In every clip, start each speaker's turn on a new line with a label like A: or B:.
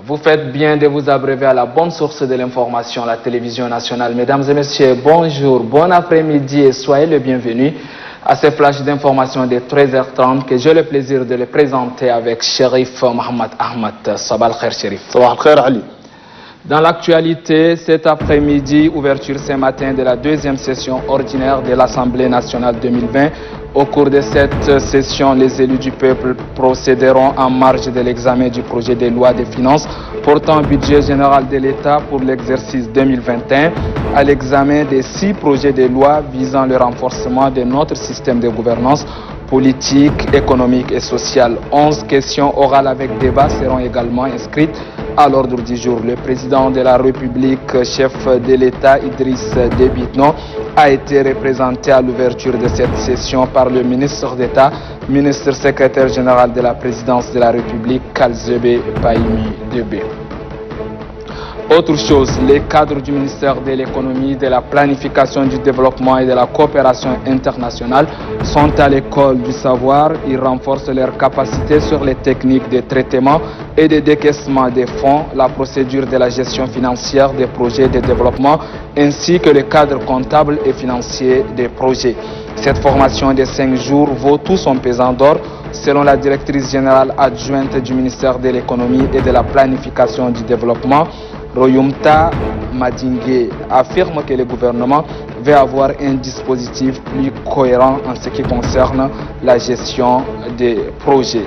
A: Vous faites bien de vous abreuver à la bonne source de l'information, la télévision nationale. Mesdames et messieurs, bonjour, bon après-midi et soyez les bienvenus à ce flash d'information de 13h30 que j'ai le plaisir de le présenter avec Sherif Mohamed Ahmed. Sabah al-Khair, Sherif.
B: Sabah al-Khair, Ali.
A: Dans l'actualité, cet après-midi, ouverture ce matin de la deuxième session ordinaire de l'Assemblée nationale 2020. Au cours de cette session, les élus du peuple procéderont en marge de l'examen du projet de loi de finances portant budget général de l'État pour l'exercice 2021, à l'examen des 6 projets de loi visant le renforcement de notre système de gouvernance politique, économique et sociale. 11 questions orales avec débat seront également inscrites à l'ordre du jour. Le président de la République, chef de l'État Idriss Déby Itno, a été représenté à l'ouverture de cette session par le ministre d'État, ministre secrétaire général de la présidence de la République, Kalzebe Paimi Debe. Autre chose, les cadres du ministère de l'économie, de la planification du développement et de la coopération internationale sont à l'école du savoir. Ils renforcent leurs capacités sur les techniques de traitement et de décaissement des fonds, la procédure de la gestion financière des projets de développement ainsi que le cadre comptable et financier des projets. Cette formation de 5 jours vaut tout son pesant d'or. Selon la directrice générale adjointe du ministère de l'économie et de la planification du développement, Royumta Madingue affirme que le gouvernement veut avoir un dispositif plus cohérent en ce qui concerne la gestion des projets.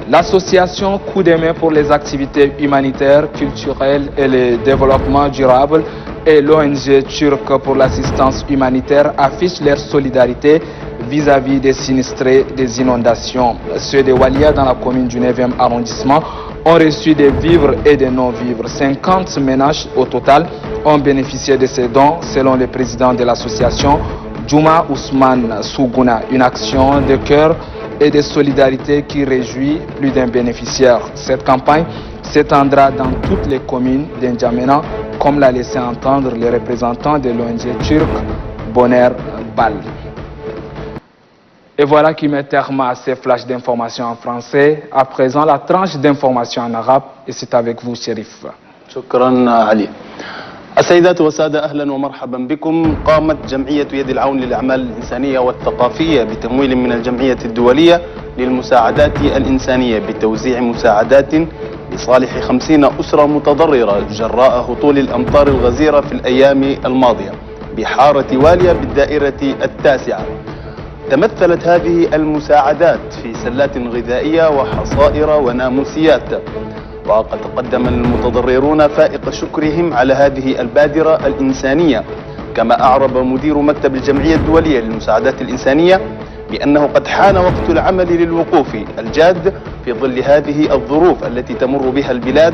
A: L'association Coup de main pour les activités humanitaires, culturelles et le développement durable et l'ONG turque pour l'assistance humanitaire affichent leur solidarité vis-à-vis des sinistrés des inondations. Ceux de Walia dans la commune du 9e arrondissement ont reçu des vivres et des non-vivres. 50 ménages au total ont bénéficié de ces dons selon le président de l'association, Juma Ousmane Sougouna. Une action de cœur et de solidarité qui réjouit plus d'un bénéficiaire. Cette campagne s'étendra dans toutes les communes d'Injamena, comme l'a laissé entendre le représentant de l'ONG turque, Boner Bal. Et voilà qui met terme à ces flashs d'informations en français. À présent, la tranche d'informations en arabe. Et c'est avec vous, Sherif.
B: شكرا علي. السيدات والسادة، أهلا ومرحبا بكم. قامت جمعية يد العون للأعمال الإنسانية والثقافية بتمويل من الجمعية الدولية للمساعدات الإنسانية بتوزيع مساعدات لصالح 50 أسرة متضررة جراء هطول الأمطار الغزيرة في الأيام الماضية بحارة واليا بالدائرة التاسعة. تمثلت هذه المساعدات في سلات غذائية وحصائر وناموسيات، وقد تقدم المتضررون فائق شكرهم على هذه البادرة الإنسانية. كما أعرب مدير مكتب الجمعية الدولية للمساعدات الإنسانية بأنه قد حان وقت العمل للوقوف الجاد في ظل هذه الظروف التي تمر بها البلاد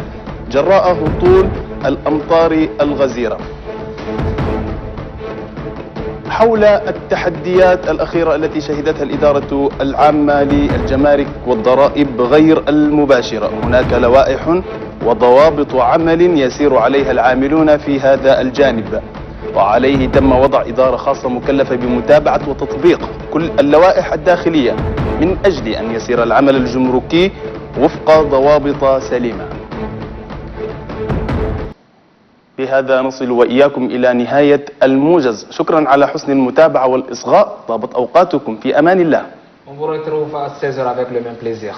B: جراء هطول الأمطار الغزيرة. حول التحديات الأخيرة التي شهدتها الإدارة العامة للجمارك والضرائب غير المباشرة، هناك لوائح وضوابط عمل يسير عليها العاملون في هذا الجانب، وعليه تم وضع إدارة خاصة مكلفة بمتابعة وتطبيق كل اللوائح الداخلية من أجل أن يسير العمل الجمركي وفق ضوابط سليمة. بهذا نصل وإياكم إلى نهاية الموجز. شكرا على حسن المتابعة والإصغاء. طابت أوقاتكم في أمان الله.
A: On vous retrouve à 16h avec le même plaisir.